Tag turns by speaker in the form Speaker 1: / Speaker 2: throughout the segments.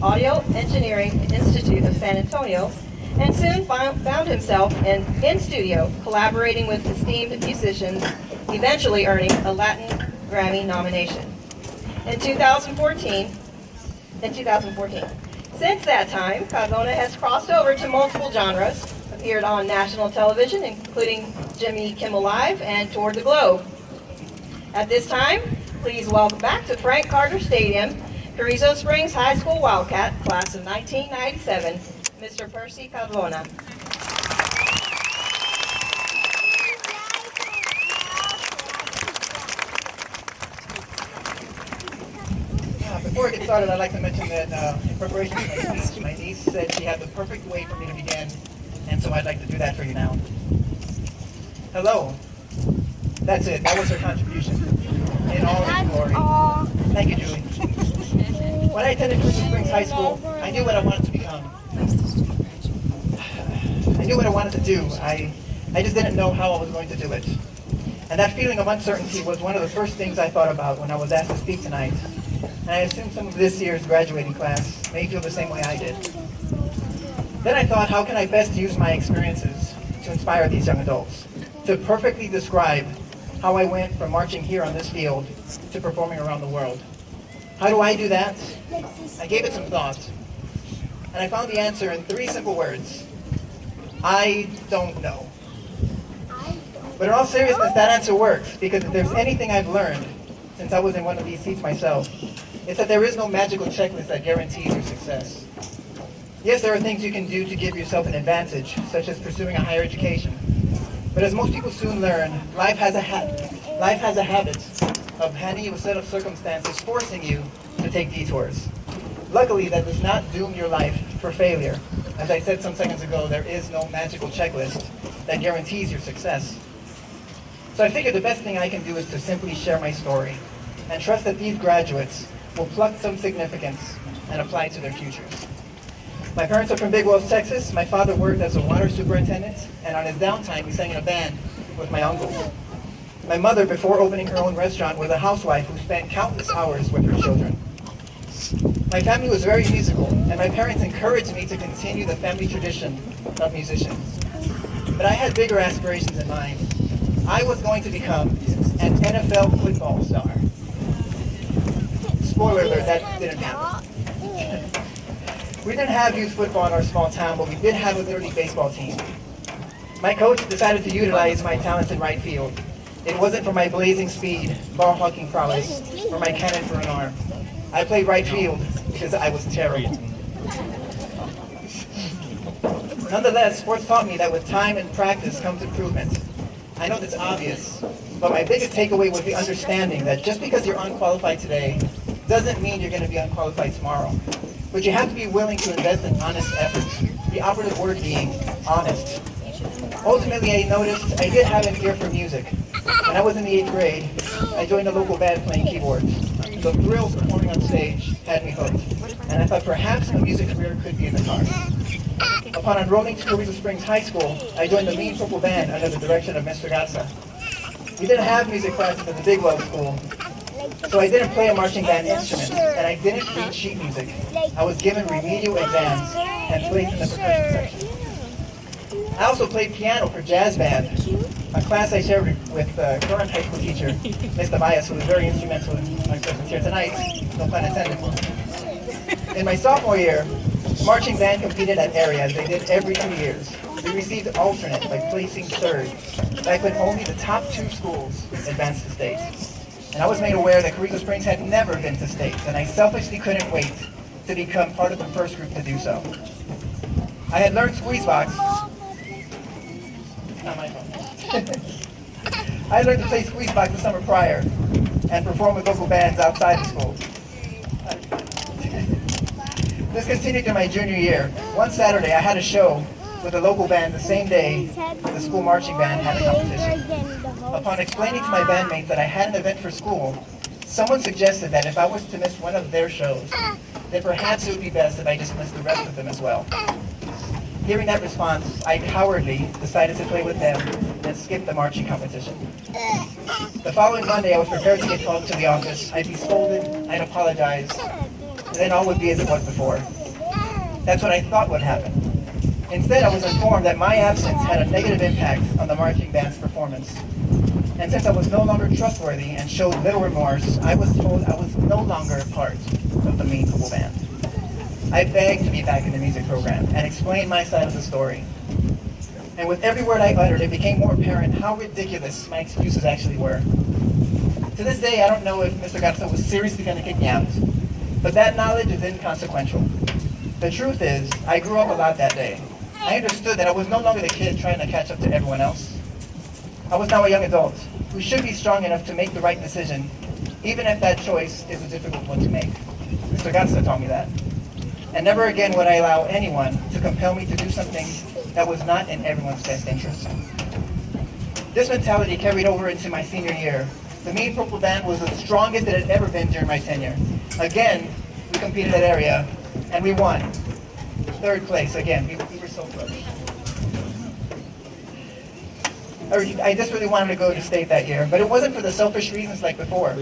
Speaker 1: Audio Engineering Institute of San Antonio, and soon found himself in studio collaborating with esteemed musicians, eventually earning a Latin Grammy nomination. In 2014. Since that time, Cardona has crossed over to multiple genres, appeared on national television, including Jimmy Kimmel Live and Toward the Globe. At this time, please welcome back to Frank Carter Stadium, Carrizo Springs High School Wildcat, class of 1997, Mr. Percy Cardona.
Speaker 2: Before I get started, I'd like to mention that in preparation for my speech, my niece said she had the perfect way for me to begin, and so I'd like to do that for you now. Hello. That's it. That was her contribution. In all its glory. Thank you, Julie. When I attended Carrizo Springs High School, I knew what I wanted to become. I knew what I wanted to do. I just didn't know how I was going to do it. And that feeling of uncertainty was one of the first things I thought about when I was asked to speak tonight. And I assume some of this year's graduating class may feel the same way I did. Then I thought, how can I best use my experiences to inspire these young adults, to perfectly describe how I went from marching here on this field to performing around the world. How do I do that? I gave it some thought, and I found the answer in 3 simple words. I don't know. But in all seriousness, that answer works, because if there's anything I've learned since I was in one of these seats myself, it's that there is no magical checklist that guarantees your success. Yes, there are things you can do to give yourself an advantage, such as pursuing a higher education. But as most people soon learn, life has a habit of handing you a set of circumstances forcing you to take detours. Luckily, that does not doom your life for failure. As I said some seconds ago, there is no magical checklist that guarantees your success. So I figured the best thing I can do is to simply share my story and trust that these graduates will pluck some significance and apply it to their futures. My parents are from Big Wells, Texas. My father worked as a water superintendent, and on his downtime, he sang in a band with my uncles. My mother, before opening her own restaurant, was a housewife who spent countless hours with her children. My family was very musical, and my parents encouraged me to continue the family tradition of musicians. But I had bigger aspirations in mind. I was going to become an NFL football star. Spoiler alert, that didn't happen. We didn't have youth football in our small town, but we did have a Little League baseball team. My coach decided to utilize my talents in right field. It wasn't for my blazing speed, ball hawking prowess, or my cannon for an arm. I played right field because I was terrible. Nonetheless, sports taught me that with time and practice comes improvement. I know that's obvious, but my biggest takeaway was the understanding that just because you're unqualified today doesn't mean you're going to be unqualified tomorrow. But you have to be willing to invest in honest efforts, the operative word being honest. Ultimately, I noticed I did have an ear for music. When I was in the 8th grade, I joined a local band playing keyboards. The thrill of performing on stage had me hooked, and I thought perhaps a music career could be in the cards. Upon enrolling to Carrizo Springs High School, I joined the Mean Purple Band under the direction of Mr. Garza. We didn't have music classes at the Big Wells School, so I didn't play a marching band instrument, and I didn't read sheet music. I was given remedial exams and placed in the percussion section. I also played piano for jazz band, a class I shared with current high school teacher, Mr. Bias, who was very instrumental in my presence here tonight, no pun intended. In my sophomore year, marching band competed at area as they did every 2 years. We received alternate by placing third, back when only the top 2 schools advanced to state. And I was made aware that Carrizo Springs had never been to state, and I selfishly couldn't wait to become part of the first group to do so. I had learned squeeze box. Not my fault. I had learned to play squeeze box the summer prior and perform with local bands outside the school. This continued to my junior year. One Saturday, I had a show with a local band the same day the school marching band had a competition. Upon explaining to my bandmates that I had an event for school, someone suggested that if I was to miss one of their shows, then perhaps it would be best if I just missed the rest of them as well. Hearing that response, I cowardly decided to play with them and skip the marching competition. The following Monday, I was prepared to get called to the office. I'd be scolded, I'd apologize, and then all would be as it was before. That's what I thought would happen. Instead, I was informed that my absence had a negative impact on the marching band's performance. And since I was no longer trustworthy and showed little remorse, I was told I was no longer a part of the main football band. I begged to be back in the music program and explained my side of the story. And with every word I uttered, it became more apparent how ridiculous my excuses actually were. To this day, I don't know if Mr. Garza was seriously going to kick me out, but that knowledge is inconsequential. The truth is, I grew up a lot that day. I understood that I was no longer the kid trying to catch up to everyone else. I was now a young adult who should be strong enough to make the right decision, even if that choice is a difficult one to make. Mr. Garza taught me that. And never again would I allow anyone to compel me to do something that was not in everyone's best interest. This mentality carried over into my senior year. The Mean Purple Band was the strongest it had ever been during my tenure. Again, we competed that area, and we won. Third place, again, we were so close. I just really wanted to go to state that year, but it wasn't for the selfish reasons like before.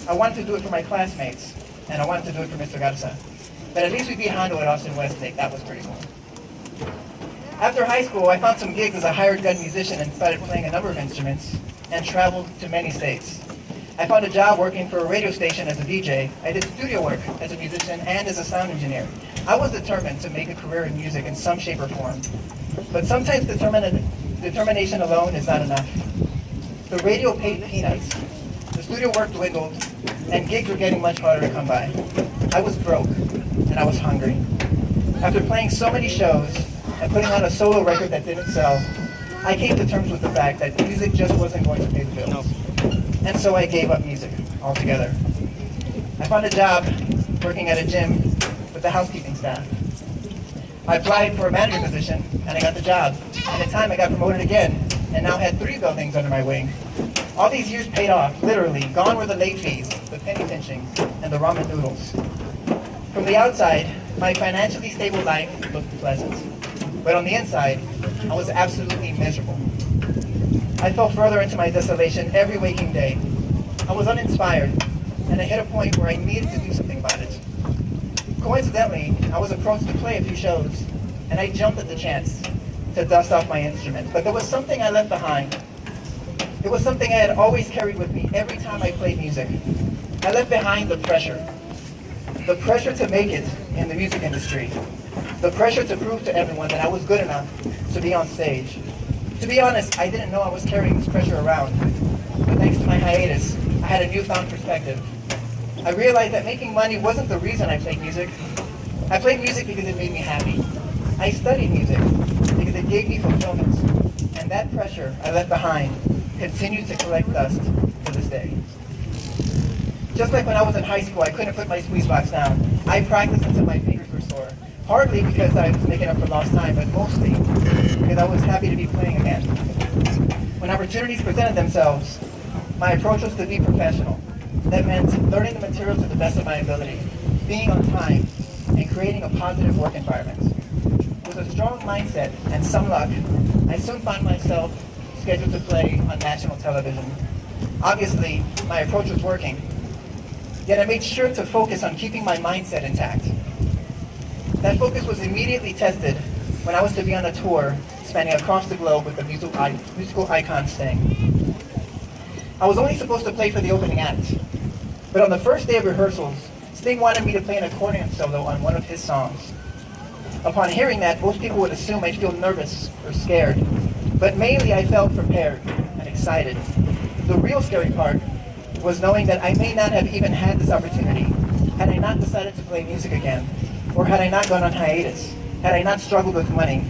Speaker 2: I wanted to do it for my classmates, and I wanted to do it for Mr. Garza. But at least we beat Hondo at Austin Westlake. That was pretty cool. After high school, I found some gigs as a hired gun musician and started playing a number of instruments and traveled to many states. I found a job working for a radio station as a DJ. I did studio work as a musician and as a sound engineer. I was determined to make a career in music in some shape or form. But sometimes determination alone is not enough. The radio paid peanuts. The studio work dwindled, and gigs were getting much harder to come by. I was broke, and I was hungry. After playing so many shows and putting out a solo record that didn't sell, I came to terms with the fact that music just wasn't going to pay the bills. And so I gave up music altogether. I found a job working at a gym with the housekeeping staff. I applied for a manager position, and I got the job. And in time, I got promoted again, and now had 3 buildings under my wing. All these years paid off, literally. Gone were the late fees, the penny pinching, and the ramen noodles. From the outside, my financially stable life looked pleasant. But on the inside, I was absolutely miserable. I fell further into my desolation every waking day. I was uninspired, and I hit a point where I needed to do something about it. Coincidentally, I was approached to play a few shows, and I jumped at the chance to dust off my instrument. But there was something I left behind. It was something I had always carried with me every time I played music. I left behind the pressure. The pressure to make it in the music industry. The pressure to prove to everyone that I was good enough to be on stage. To be honest, I didn't know I was carrying this pressure around. But thanks to my hiatus, I had a newfound perspective. I realized that making money wasn't the reason I played music. I played music because it made me happy. I studied music because it gave me fulfillment. And that pressure I left behind continues to collect dust to this day. Just like when I was in high school, I couldn't put my squeeze box down. I practiced until my fingers were sore. Partly because I was making up for lost time, but mostly because I was happy to be playing again. When opportunities presented themselves, my approach was to be professional. That meant learning the material to the best of my ability, being on time, and creating a positive work environment. With a strong mindset and some luck, I soon found myself scheduled to play on national television. Obviously, my approach was working, yet I made sure to focus on keeping my mindset intact. That focus was immediately tested when I was to be on a tour spanning across the globe with the musical icon Sting. I was only supposed to play for the opening act, but on the first day of rehearsals, Sting wanted me to play an accordion solo on one of his songs. Upon hearing that, most people would assume I'd feel nervous or scared, but mainly I felt prepared and excited. The real scary part was knowing that I may not have even had this opportunity had I not decided to play music again, or had I not gone on hiatus, had I not struggled with money,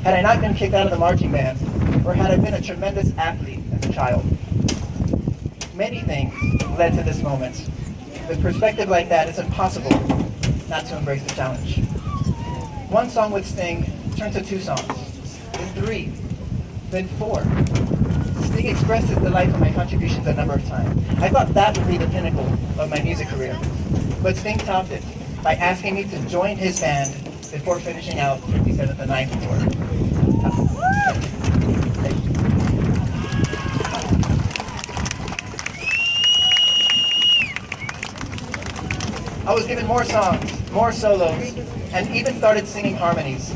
Speaker 2: had I not been kicked out of the marching band, or had I been a tremendous athlete as a child. Many things led to this moment. With perspective like that, it's impossible not to embrace the challenge. One song with Sting turned to 2 songs, then 3, then 4. Sting expressed his delight for my contributions a number of times. I thought that would be the pinnacle of my music career. But Sting topped it by asking me to join his band before finishing out 57th and 9th tour. I was given more songs, more solos, and even started singing harmonies.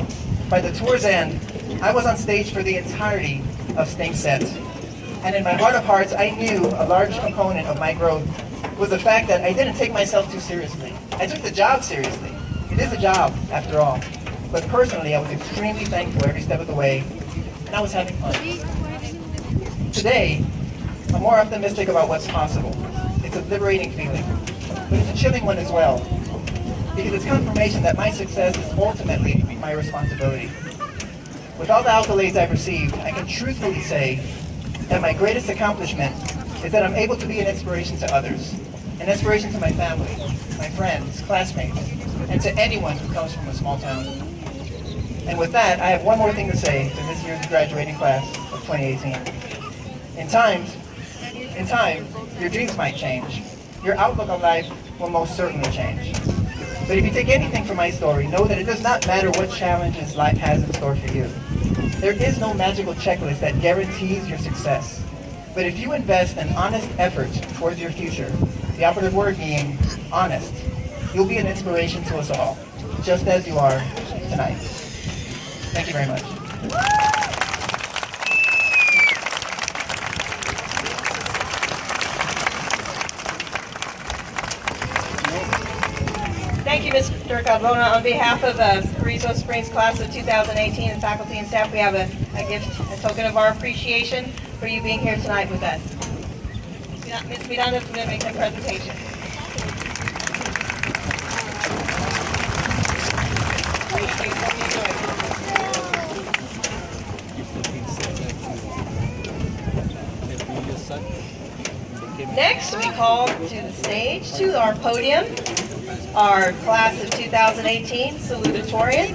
Speaker 2: By the tour's end, I was on stage for the entirety of Sting's set. And in my heart of hearts, I knew a large component of my growth was the fact that I didn't take myself too seriously. I took the job seriously. It is a job, after all. But personally, I was extremely thankful every step of the way, and I was having fun. Today, I'm more optimistic about what's possible. It's a liberating feeling, but it's a chilling one as well, because it's confirmation that my success is ultimately my responsibility. With all the accolades I've received, I can truthfully say that my greatest accomplishment is that I'm able to be an inspiration to others, an inspiration to my family, my friends, classmates, and to anyone who comes from a small town. And with that, I have one more thing to say to this year's graduating class of 2018. In time, your dreams might change. Your outlook on life will most certainly change. But if you take anything from my story, know that it does not matter what challenges life has in store for you. There is no magical checklist that guarantees your success. But if you invest an honest effort towards your future, the operative word being honest, you'll be an inspiration to us all, just as you are tonight. Thank you very much.
Speaker 1: Thank you, Mr. Cardona. On behalf of Carrizo Springs class of 2018 and faculty and staff, we have a gift, a token of our appreciation for you being here tonight with us. Ms. Miranda is going to make a presentation. Next, we call to the stage, to our podium, our class of 2018 salutatorian,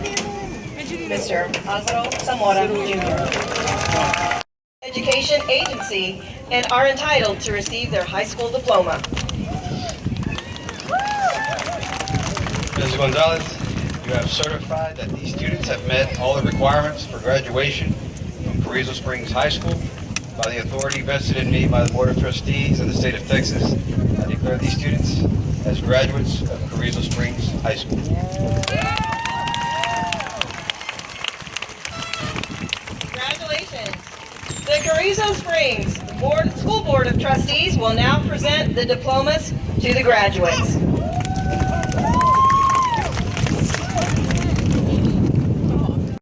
Speaker 1: Mr. Osvaldo Zamora Jr. Education Agency, and are entitled to receive their high school diploma.
Speaker 3: Ms. Gonzalez, you have certified that these students have met all the requirements for graduation from Carrizo Springs High School. By the authority vested in me by the Board of Trustees of the state of Texas, I declare these students as graduates of Carrizo Springs High School.
Speaker 1: Congratulations. The Carrizo Springs School Board of Trustees will now present the diplomas to the graduates.